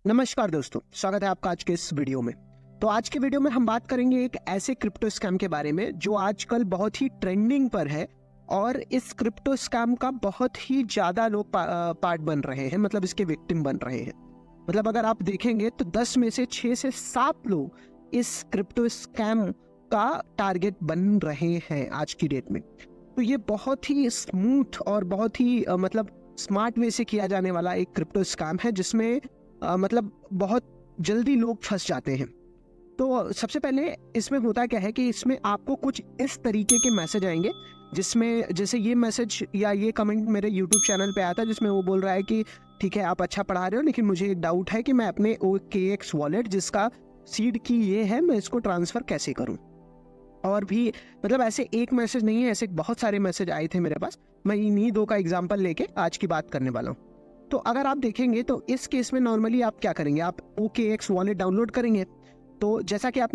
नमस्कार दोस्तों, स्वागत है आपका आज के इस वीडियो में। तो आज के वीडियो में हम बात करेंगे एक ऐसे क्रिप्टो स्कैम के बारे में जो आजकल बहुत ही ट्रेंडिंग पर है और इस क्रिप्टो स्कैम का बहुत ही ज़्यादा लोग पार्ट बन रहे हैं, मतलब इसके विक्टिम बन रहे हैं। मतलब अगर आप देखेंगे तो 10 में से 6 से 7 लोग इस क्रिप्टो स्कैम का टारगेट बन रहे हैं आज की डेट में। तो ये बहुत ही स्मूथ और बहुत ही मतलब स्मार्ट वे से किया जाने वाला एक क्रिप्टो स्कैम है जिसमें मतलब बहुत जल्दी लोग फंस जाते हैं। तो सबसे पहले इसमें होता क्या है कि इसमें आपको कुछ इस तरीके के मैसेज आएंगे जिसमें जैसे ये मैसेज या ये कमेंट मेरे YouTube चैनल पे आया था जिसमें वो बोल रहा है कि ठीक है आप अच्छा पढ़ा रहे हो लेकिन मुझे एक डाउट है कि मैं अपने OKX वॉलेट जिसका सीड की ये है मैं इसको ट्रांसफ़र कैसे करूँ। और भी मतलब ऐसे एक मैसेज नहीं है, ऐसे बहुत सारे मैसेज आए थे मेरे पास। मैं इन्हीं 2 का एग्जाम्पल लेके आज की बात करने वाला हूँ। तो अगर आप देखेंगे तो इस केस में नॉर्मली आप क्या करेंगे, आप OKX वॉलेट डाउनलोड करेंगे। तो जैसा कि आप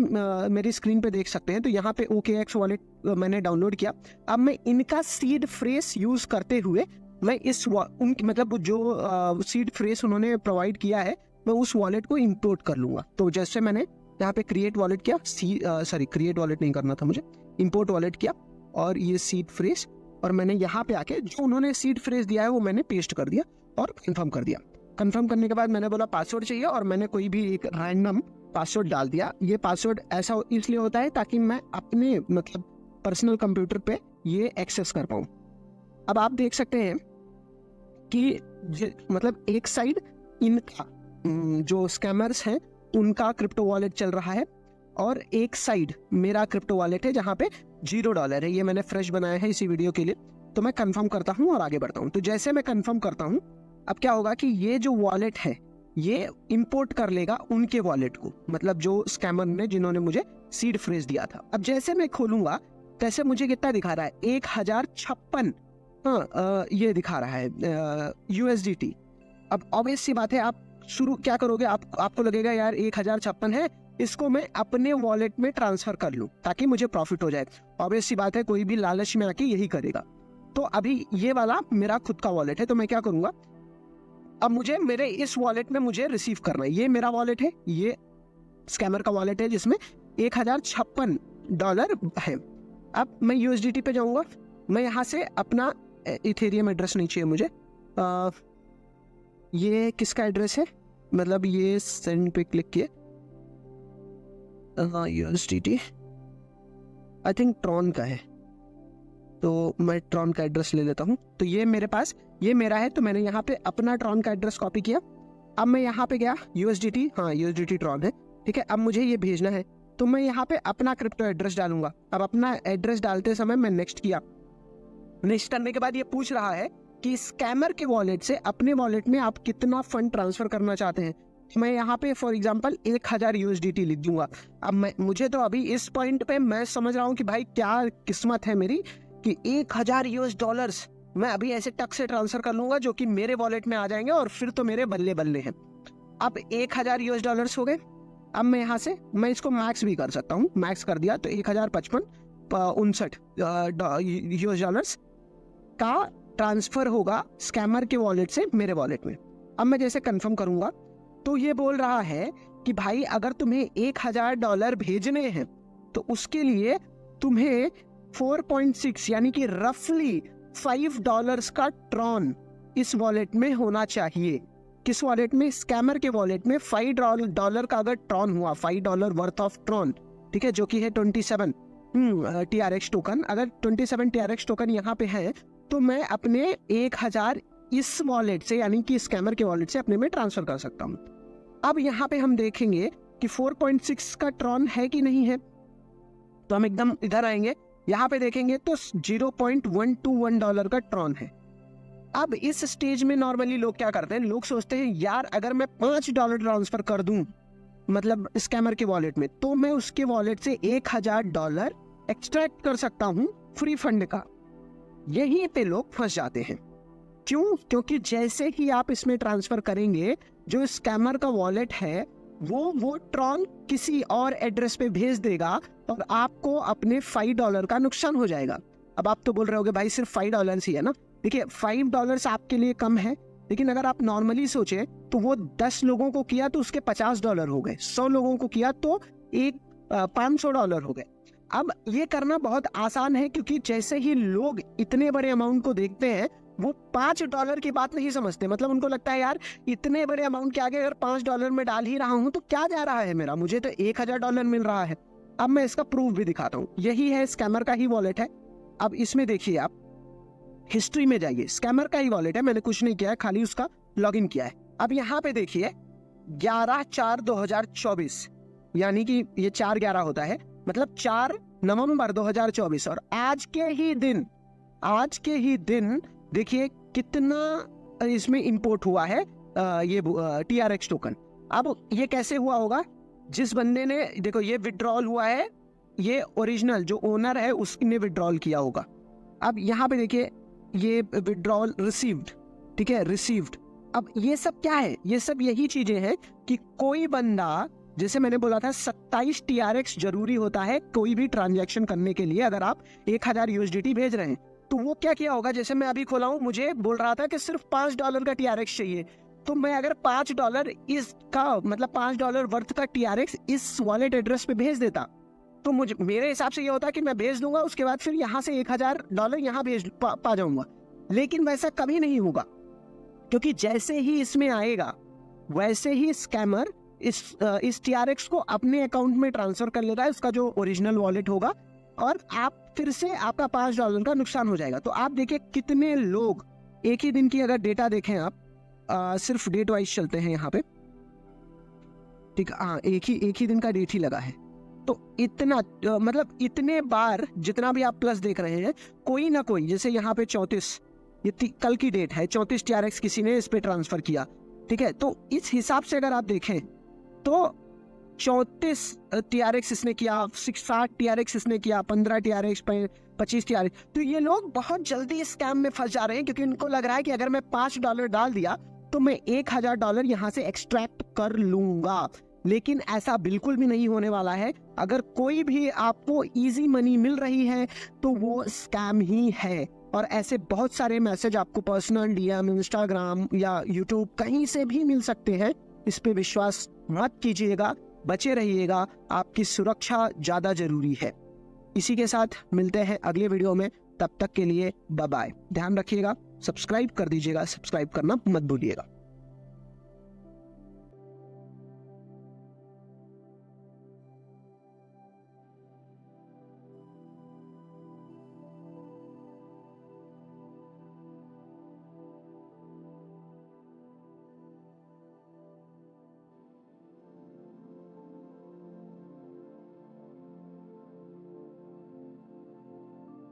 मेरी स्क्रीन पे देख सकते हैं तो यहाँ पे OKX वॉलेट मैंने डाउनलोड किया। अब मैं इनका सीड फ्रेज यूज़ करते हुए मैं इस मतलब जो सीड फ्रेज उन्होंने प्रोवाइड किया है मैं उस वॉलेट को इंपोर्ट कर लूँगा। तो जैसे मैंने यहाँ पे क्रिएट वॉलेट किया, क्रिएट वॉलेट नहीं करना था मुझे, इंपोर्ट वॉलेट किया और ये सीड फ्रेज और मैंने यहाँ पे आके जो उन्होंने सीड फ्रेज दिया है वो मैंने पेस्ट कर दिया और कंफर्म कर दिया। कंफर्म करने के बाद मैंने बोला पासवर्ड चाहिए और मैंने कोई भी एक रैंडम पासवर्ड डाल दिया। ये पासवर्ड ऐसा इसलिए होता है ताकि मैं अपने मतलब पर्सनल कंप्यूटर पे ये एक्सेस कर पाऊँ। अब आप देख सकते हैं कि मतलब एक साइड इनका जो स्कैमर्स हैं उनका क्रिप्टो वॉलेट चल रहा है और एक साइड मेरा क्रिप्टो वॉलेट है जहाँ पे $0 है। ये मैंने फ्रेश बनाया है इसी वीडियो के लिए। तो मैं कंफर्म करता हूँ और आगे बढ़ता हूँ। तो जैसे मैं कंफर्म करता हूँ अब क्या होगा कि ये जो वॉलेट है ये इंपोर्ट कर लेगा उनके वॉलेट को, मतलब जो स्कैमर ने जिन्होंने मुझे सीड फ्रेज दिया था। अब जैसे मैं खोलूंगा तैसे मुझे कितना दिखा रहा है, 1056 ये दिखा रहा है USDT। अब ऑब्वियस सी बात है, आप शुरू क्या करोगे, आपको लगेगा यार 1056 है, इसको मैं अपने वॉलेट में ट्रांसफर कर लूं ताकि मुझे प्रॉफिट हो जाए। ऑब्वियस सी बात है, कोई भी लालच में आके यही करेगा। तो अभी ये वाला मेरा खुद का वॉलेट है तो मैं क्या करूंगा, अब मुझे मेरे इस वॉलेट में मुझे रिसीव करना है। ये मेरा वॉलेट है, ये स्कैमर का वॉलेट है जिसमें $1056 है। अब मैं USDT पे जाऊंगा, मैं यहाँ से अपना इथेरियम एड्रेस नहीं चाहिए मुझे, ये किसका एड्रेस है, मतलब ये सेंड पे क्लिक किए, USDT आई थिंक ट्रॉन का है तो मैं ट्रॉन का एड्रेस ले लेता हूँ। तो ये मेरे पास ये मेरा है तो मैंने यहाँ पे अपना ट्रॉन का एड्रेस कॉपी किया। अब मैं यहाँ पे गया USDT, हाँ USDT ट्रॉन है, ठीक है। अब मुझे ये भेजना है तो मैं यहाँ पे अपना क्रिप्टो एड्रेस डालूंगा। अब अपना एड्रेस डालते समय मैं नेक्स्ट किया। नेक्स्ट करने के बाद ये पूछ रहा है कि स्कैमर के वॉलेट से अपने वॉलेट में आप कितना फंड ट्रांसफर करना चाहते हैं। मैं यहाँ पे फॉर एग्जांपल 1000 USDT लिख दूंगा। अब मुझे तो अभी इस पॉइंट पे मैं समझ रहा हूँ कि भाई क्या किस्मत है मेरी कि $1000 मैं अभी ऐसे टक से ट्रांसफर कर लूंगा जो कि मेरे वॉलेट में आ जाएंगे और फिर तो मेरे बल्ले बल्ले हैं। अब $1000 हो गए। अब मैं यहाँ से मैं इसको मैक्स भी कर सकता हूँ, मैक्स कर दिया तो 1055 $59 का ट्रांसफर होगा स्कैमर के वॉलेट से मेरे वॉलेट में। अब मैं जैसे कंफर्म करूंगा तो ये बोल रहा है कि भाई अगर तुम्हें $1000 भेजने हैं तो उसके लिए तुम्हें 4.6 यानी कि रफली $5 का ट्रॉन इस वॉलेट में होना चाहिए। किस वॉलेट में, स्कैमर के वॉलेट में $5 का अगर ट्रॉन हुआ, $5 वर्थ ऑफ ट्रॉन, ठीक है, जो कि है 27 TRX टोकन। अगर 27 TRX टोकन यहाँ पे है तो मैं अपने 1000 इस वॉलेट से यानी कि स्कैमर के वॉलेट से अपने में ट्रांसफर कर सकता हूँ। अब यहाँ पे हम देखेंगे कि 4.6 का ट्रॉन है कि नहीं है, तो हम एकदम इधर आएंगे, यहाँ पे देखेंगे तो $0.121 का ट्रॉन है। अब इस स्टेज में नॉर्मली लोग क्या करते हैं, लोग सोचते हैं यार अगर मैं $5 ट्रांसफर कर दूं मतलब स्कैमर के वॉलेट में तो मैं उसके वॉलेट से $1000 एक्सट्रैक्ट कर सकता हूं फ्री फंड का। यहीं पे लोग फंस जाते हैं। क्यों? क्योंकि जैसे ही आप इसमें ट्रांसफर करेंगे जो स्कैमर का वॉलेट है वो ट्रॉन किसी और एड्रेस पे भेज देगा और आपको अपने $5 का नुकसान हो जाएगा। अब आप तो बोल रहे होगे भाई सिर्फ $5 ही है ना। देखिए $5 आपके लिए कम है लेकिन अगर आप नॉर्मली सोचे तो वो 10 लोगों को किया तो उसके $50 हो गए, 100 लोगों को किया तो $500 हो गए। अब ये करना बहुत आसान है, क्योंकि जैसे ही लोग इतने बड़े अमाउंट को देखते हैं वो $5 की बात नहीं समझते। मतलब उनको लगता है यार इतने बड़े अमाउंट के आगे अगर $5 में डाल ही रहा हूं तो क्या जा रहा है मेरा, मुझे तो $1000 मिल रहा है। अब मैं इसका प्रूफ भी दिखाता हूँ। यही है, स्कैमर का ही वॉलेट है। अब इसमें देखिए, आप हिस्ट्री में जाइए, स्कैमर का ही वॉलेट है, मैंने कुछ नहीं किया है, खाली उसका लॉगिन किया है। अब यहाँ पे देखिए 11/4/2024, यानी कि ये 4/11 होता है, मतलब 4 नवंबर 2024। और आज के ही दिन देखिए कितना इसमें इंपोर्ट हुआ है ये TRX टोकन। अब ये कैसे हुआ होगा, जिस बंदे ने, देखो ये विड्रॉल हुआ है, ये ओरिजिनल जो ओनर है उसने विड्रॉल किया होगा। अब यहाँ पे देखिए ये विड्रॉल रिसीव्ड, ठीक है, रिसीव्ड। अब ये सब क्या है, ये सब यही चीजें हैं कि कोई बंदा, जैसे मैंने बोला था 27 TRX जरूरी होता है कोई भी ट्रांजैक्शन करने के लिए। अगर आप 1000 USDT भेज रहे हैं तो वो क्या किया होगा, जैसे मैं अभी खोला हूं, मुझे बोल रहा था कि सिर्फ $5 का TRX चाहिए, तो मैं अगर $5 इसका मतलब $5 वर्थ का TRX इस वॉलेट एड्रेस पे भेज देता तो मुझे, मेरे हिसाब से ये होता कि मैं भेज दूंगा, उसके बाद फिर यहाँ से $1000 यहाँ भेज पा जाऊंगा। लेकिन वैसा कभी नहीं होगा, क्योंकि जैसे ही इसमें आएगा वैसे ही स्कैमर इस TRX को अपने अकाउंट में ट्रांसफर कर लेता है, उसका जो ओरिजिनल वॉलेट होगा, और आप फिर से आपका $5 का नुकसान हो जाएगा। तो आप देखिए कितने लोग, एक ही दिन की अगर डेटा देखें आप, सिर्फ डेट वाइज चलते हैं यहाँ पे, ठीक, हाँ एक ही दिन का डेट ही लगा है, तो इतना मतलब इतने बार जितना भी आप प्लस देख रहे हैं, कोई ना कोई, जैसे यहाँ पे 34, ये कल की डेट है, 34 TRX किसी ने इस पे ट्रांसफर किया, ठीक है। तो इस हिसाब से अगर आप देखें तो 34 TRX इसने किया, 60 TRX इसने किया, 15 TRX, 25 TRX। तो ये लोग बहुत जल्दी स्कैम में फंस जा रहे हैं, क्योंकि उनको लग रहा है कि अगर मैं $5 डाल दिया तो मैं $1000 यहाँ से एक्सट्रैक्ट कर लूंगा। लेकिन ऐसा बिल्कुल भी नहीं होने वाला है। अगर कोई भी आपको इजी मनी मिल रही है तो वो स्कैम ही है। और ऐसे बहुत सारे मैसेज आपको पर्सनल DM, इंस्टाग्राम या यूट्यूब कहीं से भी मिल सकते हैं। इस पे विश्वास मत कीजिएगा, बचे रहिएगा, आपकी सुरक्षा ज्यादा जरूरी है। इसी के साथ मिलते हैं अगले वीडियो में, तब तक के लिए बाय बाय। ध्यान रखिएगा, सब्सक्राइब कर दीजिएगा, सब्सक्राइब करना मत भूलिएगा।